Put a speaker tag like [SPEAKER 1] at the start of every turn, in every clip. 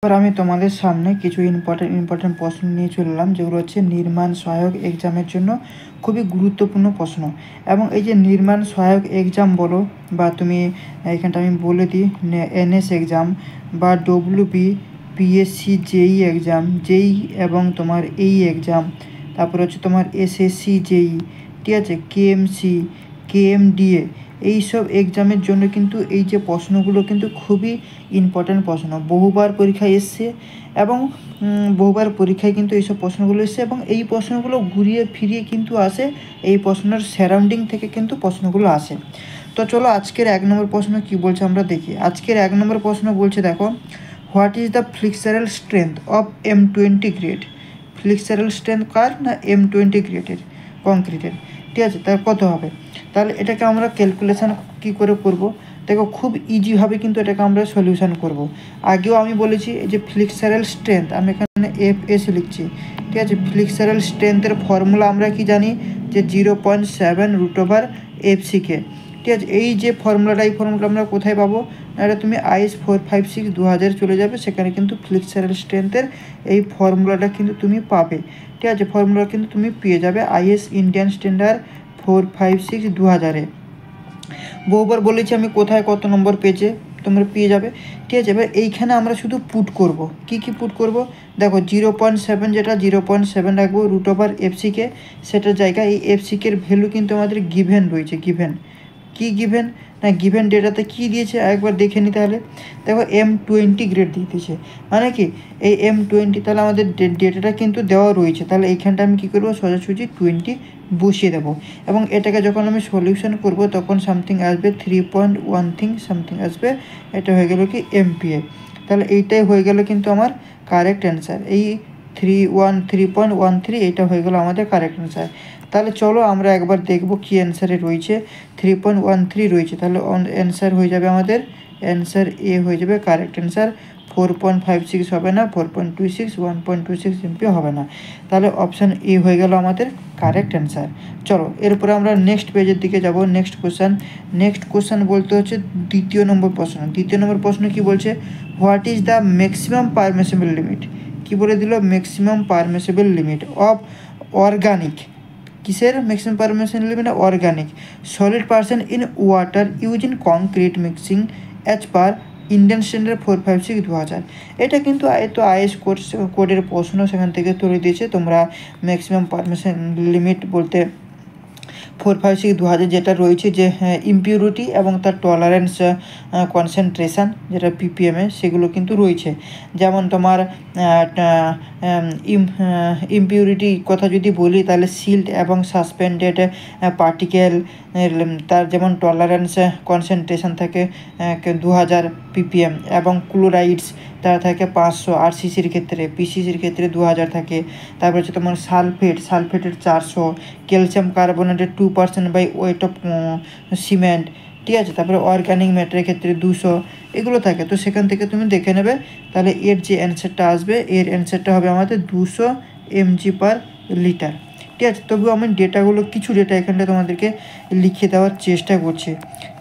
[SPEAKER 1] এবার আমি তোমাদের সামনে কিছু ইম্পর্টেন্ট প্রশ্ন নিয়ে চলে এলাম, যেগুলো হচ্ছে নির্মাণ সহায়ক এক্সামের জন্য খুবই গুরুত্বপূর্ণ প্রশ্ন। এবং এই যে নির্মাণ সহায়ক এক্সাম বলো, বা তুমি এখানটা আমি বলে দিই এনএস এক্সাম বা ডব্লিউবি, পিএসসি, জেই এক্সাম, জেই এবং তোমার এই এক্সাম, তারপরে হচ্ছে তোমার এসএসসি জেই, ঠিক আছে, কেএমসি, কেএমডিএ, এইসব এক্সামের জন্য কিন্তু এই যে প্রশ্নগুলো কিন্তু খুবই ইম্পর্ট্যান্ট প্রশ্ন, বহুবার পরীক্ষায় এসছে এবং বহুবার পরীক্ষায় কিন্তু এইসব প্রশ্নগুলো এসছে এবং এই প্রশ্নগুলো ঘুরিয়ে ফিরিয়ে কিন্তু আসে, এই প্রশ্নের সারাউন্ডিং থেকে কিন্তু প্রশ্নগুলো আসে। তো চলো আজকের 1 নম্বর প্রশ্ন কি বলছে আমরা দেখি। আজকের 1 নম্বর প্রশ্ন বলছে, দেখো, what is the flexural strength of M20 grade? Flexural strength কার না M20 গ্রেডের কংক্রিটের, ঠিক আছে, তার কত হবে? তাহলে এটাকে আমরা ক্যালকুলেশান কী করে করব? দেখো, খুব ইজিভাবে কিন্তু এটাকে আমরা সলিউশন করব। আগেও আমি বলেছি এই যে ফ্লেক্সারাল স্ট্রেংথ, আমি এখানে FS লিখছি, ঠিক আছে। ফ্লেক্সারাল স্ট্রেংথের ফর্মুলা আমরা কি জানি, যে 0.7√/FC(k), ঠিক আছে। এই যে ফর্মুলাটা, এই ফর্মুলা আমরা কোথায় পাবো? এটা তুমি IS 456/2000 চলে যাবে, সেখানে কিন্তু ফ্লেক্সারাল স্ট্রেংথের এই ফর্মুলাটা কিন্তু তুমি পাবে, ঠিক আছে। ফর্মুলা কিন্তু তুমি পেয়ে যাবে IS ইন্ডিয়ান স্ট্যান্ডার্ড 456/2000-এ। বহুবার বলেছি আমি কোথায় কত নম্বর পেজে তোমরা পেয়ে যাবে, ঠিক আছে। এবার এইখানে আমরা শুধু পুট করব, কি পুট করব? দেখো, 0.7 যেটা 0.7 রাখবো √/FC(k), সেটার জায়গায় এই FC(k)-র ভ্যালু কিন্তু আমাদের গিভেন রয়েছে। গিভেন কি গিভেন না, গিভেন ডেটাতে কি দিয়েছে একবার দেখে নিতে হলে। দেখো, M20 গ্রেড দিয়েছে, মানে কি এই M20, তাহলে আমাদের ডেটাটা কিন্তু দেওয়া রয়েছে। তাহলে এইখানটা আমি কী করবো, সোজাসুজি 20 বসিয়ে দেবো এবং এটাকে যখন আমি সলিউশন করব তখন সামথিং আসবে 3.1 সামথিং আসবে, এটা হয়ে গেল কি MPa। তাহলে এইটাই হয়ে গেল কিন্তু আমার কারেক্ট অ্যান্সার, এই 3.13 এইটা হয়ে গেল আমাদের কারেক্ট অ্যান্সার। তাহলে চলো আমরা একবার দেখব কি অ্যান্সারে রয়েছে। 3.13 রয়েছে, তাহলে অ্যান্সার হয়ে যাবে আমাদের, অ্যান্সার এ হয়ে যাবে কারেক্ট অ্যান্সার। 4.56 হবে না, 4.26, 1.26 MPa হবে না, তাহলে অপশান এ হয়ে গেল আমাদের কারেক্ট অ্যান্সার। চলো এরপরে আমরা নেক্সট পেজের দিকে যাব। নেক্সট কোশ্চেন বলতে হচ্ছে 2য় নম্বর প্রশ্ন। 2য় নম্বর প্রশ্ন কি বলছে, what is the maximum permissible limit? কি বলে দিল, maximum permissible limit of organic, কিসের maximum permissible limit? Organic solid percent in water use in concrete mixing as per Indian standard 456/2000। এটা কিন্তু IS কোডের প্রশ্ন, সেখান থেকে তুলে দিয়েছে। তোমরা ম্যাক্সিমাম পারমিশন লিমিট বলতে 456/2000 যেটা রয়েছে, যে ইমপিউরিটি এবং তার টলারেন্স কনসেন্ট্রেশন যেটা PPM-এ, সেগুলো কিন্তু রয়েছে। যেমন তোমার ইমপিউরিটি কথা যদি বলি, তাহলে সিল্ট এবং সাসপেন্ডেড পার্টিকেল, তার যেমন টলারেন্স কনসেন্ট্রেশন থাকে 2000 ppm, এবং ক্লোরাইডস তারা থাকে 500 RCC-র ক্ষেত্রে, PCC-র ক্ষেত্রে 2000 থাকে। তারপর হচ্ছে তোমার সালফেটের 400, ক্যালসিয়াম কার্বনেটের 2%/ওয়েট অফ সিমেন্ট, ঠিক আছে। তারপরে অর্গানিক ম্যাটারের ক্ষেত্রে 200, এগুলো থাকে। তো সেখান থেকে তুমি দেখে নেবে, তাহলে এর যে অ্যান্সারটা আসবে, এর অ্যান্সারটা হবে আমাদের 200 mg/লিটার, ঠিক আছে। তবুও আমি কিছু ডেটা এখানটা তোমাদেরকে লিখে দেওয়ার চেষ্টা করছি,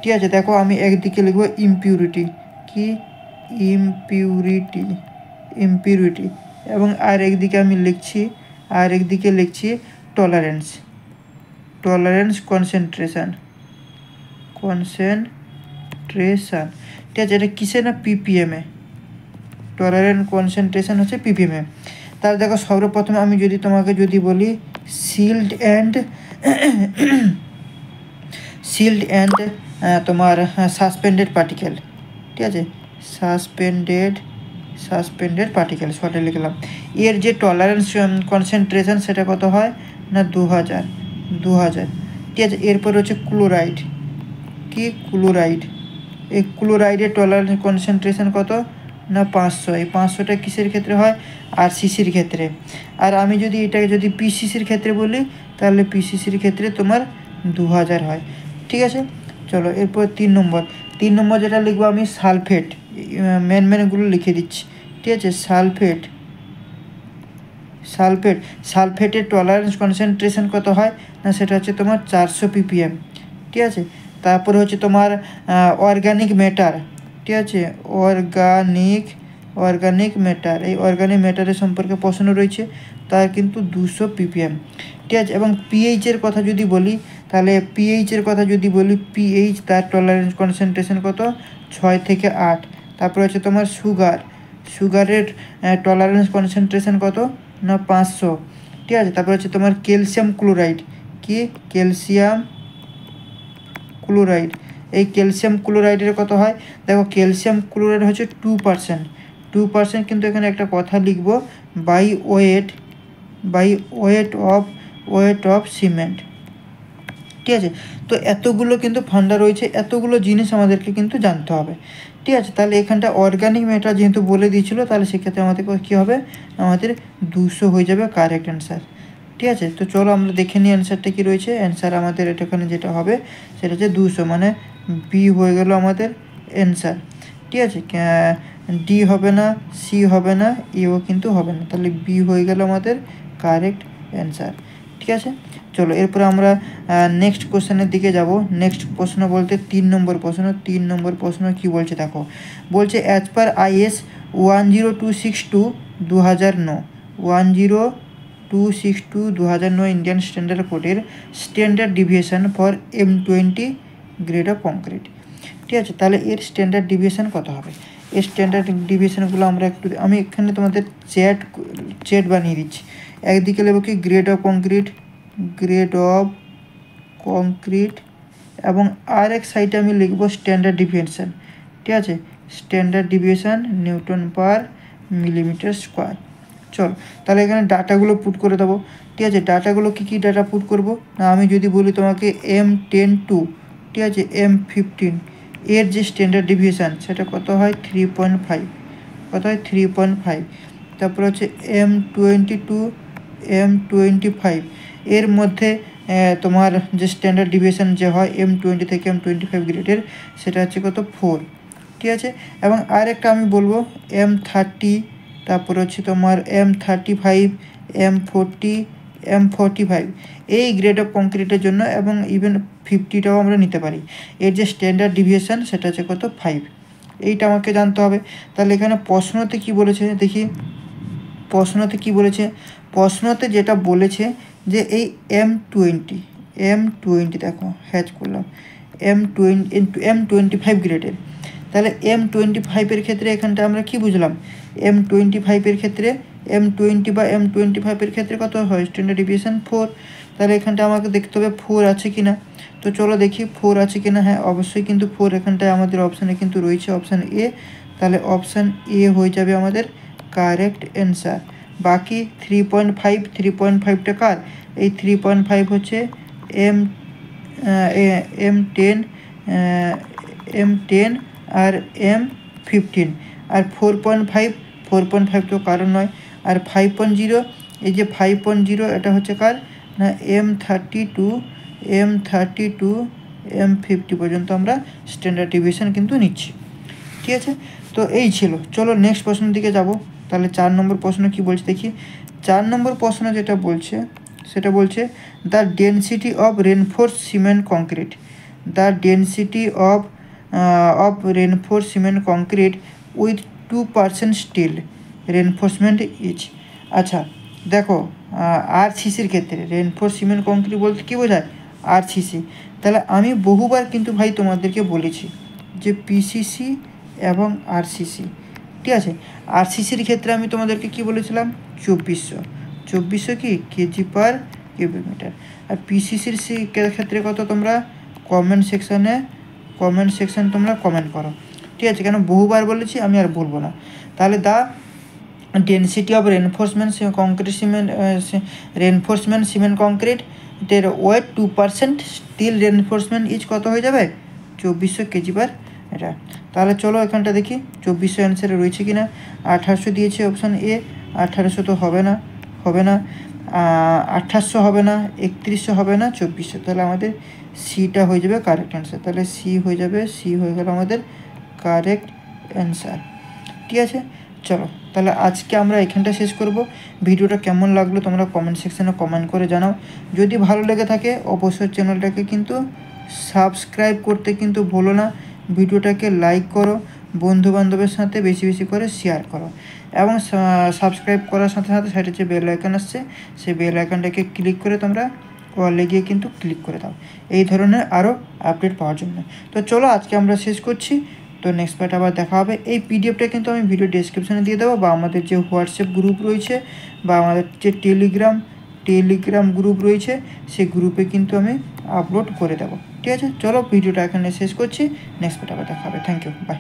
[SPEAKER 1] ঠিক আছে। দেখো, আমি একদিকে লিখবো ইমপিউরিটি, কি ইমপিউরিটি, এবং আর একদিকে আমি লিখছি টলারেন্স কনসেন্ট্রেশন, ঠিক আছে। এটা কিসে না PPM-এ, টলারেন্স কনসেন্ট্রেশন হচ্ছে PPM-এ। তাহলে দেখো, সর্বপ্রথমে আমি তোমাকে বলি সিল্ড অ্যান্ড তোমার সাসপেন্ডেড পার্টিকেল, ঠিক আছে। সাসপেন্ডেড পার্টিকেল শর্টে লিখলাম। এর যে টলারেন্স কনসেন্ট্রেশন সেটা কত হয় না 2000, ঠিক আছে। এরপর হচ্ছে ক্লোরাইড, এই ক্লোরাইডের টলারেন্স কনসেন্ট্রেশন কত না 500। এই 500টা কিসের ক্ষেত্রে হয়? RCC-র ক্ষেত্রে। আর আমি এটাকে PCC-র ক্ষেত্রে বলি, তাহলে PCC-র ক্ষেত্রে তোমার 2000 হয়, ঠিক আছে। চলো এরপর 3 নম্বর যেটা লিখবো আমি, সালফেট। মেনগুলো লিখে দিচ্ছি, ঠিক আছে। সালফেটের টলারেন্স কনসেন্ট্রেশন কত হয় না, সেটা হচ্ছে তোমার 400 ppm, ঠিক আছে। তারপরে হচ্ছে তোমার অর্গানিক ম্যাটার, ঠিক আছে। অর্গানিক অর্গানিক ম্যাটার, এই অর্গানিক ম্যাটারের সম্পর্কে প্রশ্ন রয়েছে, তার কিন্তু 200 ppm। ঠিক আছে, এবং পিএইচের কথা যদি বলি, তাহলে পিএইচের কথা যদি বলি, পিএইচ তার টলারেন্স কনসেন্ট্রেশন কত, 6 থেকে 8। তারপরে হচ্ছে তোমার সুগারের টলারেন্স কনসেন্ট্রেশন কত না 500। ঠিক আছে, তারপরে হচ্ছে তোমার ক্যালসিয়াম ক্লোরাইড, কি ক্যালসিয়াম ক্লোরাইড, এই ক্যালসিয়াম ক্লোরাইডের কত হয়, দেখো ক্যালসিয়াম ক্লোরাইড হচ্ছে 2%, কিন্তু এখানে একটা কথা লিখবো, বাই ওয়েট অফ সিমেন্ট। ঠিক আছে, তো এতগুলো কিন্তু ফান্ডা রয়েছে, এতগুলো জিনিস আমাদেরকে কিন্তু জানতে হবে। ঠিক আছে, তাহলে এখানটা অর্গানিক ম্যাটার যেহেতু বলে দিয়েছিল, তাহলে সেক্ষেত্রে আমাদের কী হবে, আমাদের 200 হয়ে যাবে কারেক্ট অ্যান্সার। ঠিক আছে, তো চলো আমরা দেখে নিই অ্যান্সারটা কী রয়েছে। অ্যান্সার আমাদের এখানে যেটা হবে সেটা হচ্ছে 200, মানে বি হয়ে গেল আমাদের অ্যান্সার। ঠিক আছে, ডি হবে না, সি হবে না, ইও কিন্তু হবে না, তাহলে বি হয়ে গেল আমাদের কারেক্ট অ্যান্সার। ঠিক আছে, চলো এরপরে আমরা নেক্সট কোশ্চেনের দিকে যাব। নেক্সট প্রশ্ন বলতে 3 নম্বর প্রশ্ন কি বলছে দেখো, বলছে as per IS 10262/2009 10262/2009 Indian standard কোডের standard deviation for M20 grade of concrete. ঠিক আছে, তাহলে এর স্ট্যান্ডার্ড ডিভিয়েশন কত হবে, এই স্ট্যান্ডার্ড ডিভিয়েশনগুলো আমরা আমি এখানে তোমাদের চ্যাট বানিয়ে দিচ্ছি। একদিকে নেব কি গ্রেড অফ কংক্রিট এবং আর এক সাইডে আমি লিখব স্ট্যান্ডার্ড ডিভিয়েশন। ঠিক আছে, স্ট্যান্ডার্ড ডিভিয়েশন নিউটন পার মিলিমিটার স্কোয়ার। চল তাহলে এখানে ডাটাগুলো পুট করে দেবো। ঠিক আছে, ডাটাগুলো কী ডাটা পুট করব না, আমি যদি বলি তোমাকে M10-2, ঠিক আছে, M15 এর যে স্ট্যান্ডার্ড ডিভিয়েশন সেটা কত হয় 3.5, কত হয় 3.5। তারপর হচ্ছে M25 এর মধ্যে তোমার যে স্ট্যান্ডার্ড ডিভিয়েশন যে হয় M20 থেকে M25 গ্রেডের সেটা হচ্ছে কত 4। ঠিক আছে, এবং আর একটা আমি বলবো M30, তারপর হচ্ছে তোমার M35, M45 এই গ্রেড অফ কংক্রিটের জন্য, এবং ইভেন 50টাও আমরা নিতে পারি। এর যে স্ট্যান্ডার্ড ডিভিয়েশন সেটা হচ্ছে কত 5, এইটা আমাকে জানতে হবে। তাহলে এখানে প্রশ্নতে কি বলেছে দেখি, প্রশ্নতে যেটা বলেছে যে এই M20 দেখো হ্যাচ করলাম M25 গ্রেডের, তাহলে M25 ক্ষেত্রে এখানটা আমরা কি বুঝলাম, M25 ক্ষেত্রে M20 বা M25 ক্ষেত্রে কত হয় স্ট্যান্ডার্ড ডিভিয়েশন 4। তাহলে এখানটা আমাকে দেখতে হবে 4 আছে কিনা, তো চলো দেখি 4 আছে কিনা। হ্যাঁ অবশ্যই কিন্তু 4 এখানটায় আমাদের অপশানে কিন্তু রয়েছে, অপশান এ, তাহলে অপশান এ হয়ে যাবে আমাদের কারেক্ট অ্যান্সার। বাকি 3.5টা কার, এই 3.5 হচ্ছে M10 আর M15, আর 4.5 তো কারণ নয়। আর 5.0, এই যে 5.0 এটা হচ্ছে কার না M32 M50 পর্যন্ত আমরা স্ট্যান্ডার্ড ডিভিয়েশন কিন্তু নিচ্ছি। ঠিক আছে, তো এই ছিল। চলো নেক্সট প্রশ্নের দিকে যাব। তাহলে 4 নম্বর প্রশ্ন কি বলছে দেখি। 4 নম্বর প্রশ্ন যেটা বলছে সেটা বলছে the density of reinforce cement concrete, the density of reinforce cement concrete with 2% steel reinforcement each. আচ্ছা দেখো RCCর ক্ষেত্রে রেনফোর্স সিমেন্ট কংক্রিট বলতে কী বোঝায়, RCC। তাহলে আমি বহুবার কিন্তু ভাই তোমাদেরকে বলেছি যে PCC এবং RCC। ঠিক আছে, RCCর ক্ষেত্রে আমি তোমাদেরকে কি বলেছিলাম 2400 কি কেজি পার কিউবিক মিটার, আর PCCর ক্ষেত্রে কত তোমরা কমেন্ট সেকশন তোমরা কমেন্ট করো। ঠিক আছে, কেন বহুবার বলেছি আমি আর বলবো না। তাহলে the density of reinforcement cement concrete এর ওয়েট 2%, স্টিল রেনফোর্সমেন্ট ইজ কত হয়ে যাবে 2400 কেজি পার এটা। তাহলে চলো এখানটা দেখি 2400 অ্যান্সারে রয়েছে কি না। 1800 দিয়েছে অপশান এ, 1800 তো হবে না 1800 হবে না, 3100 হবে না, 2400। তাহলে আমাদের সিটা হয়ে যাবে কারেক্ট অ্যান্সার। তাহলে সি হয়ে গেল আমাদের কারেক্ট অ্যান্সার। ঠিক আছে, চলো তাহলে আজকে আমরা এখানটা শেষ করব। ভিডিওটা কেমন লাগলো তোমরা কমেন্ট সেকশানে কমেন্ট করে জানাও। যদি ভালো লেগে থাকে অবশ্যই চ্যানেলটাকে কিন্তু সাবস্ক্রাইব করতে কিন্তু ভুলো না, ভিডিওটাকে লাইক করো, বন্ধুবান্ধবের সাথে বেশি বেশি করে শেয়ার করো এবং সাবস্ক্রাইব করার সাথে সাথে সাইডে যে বেল আইকন আসছে সেই বেল আইকনটাকে ক্লিক করে তোমরা অলে গিয়ে কিন্তু ক্লিক করে দাও এই ধরনের আরও আপডেট পাওয়ার জন্য। তো চলো আজকে আমরা শেষ করছি, তো নেক্সট পার্ট আবার দেখা হবে। এই পিডিএফটা কিন্তু আমি ভিডিও ডেসক্রিপশানে দিয়ে দেবো, বা আমাদের যে হোয়াটসঅ্যাপ গ্রুপ রয়েছে বা আমাদের যে টেলিগ্রাম গ্রুপ রয়েছে সেই গ্রুপে কিন্তু আমি আপলোড করে দেবো। ঠিক আছে, চলো ভিডিওটা এখানে শেষ করছি, নেক্সট পার্ট আবার দেখা হবে। Thank you, by.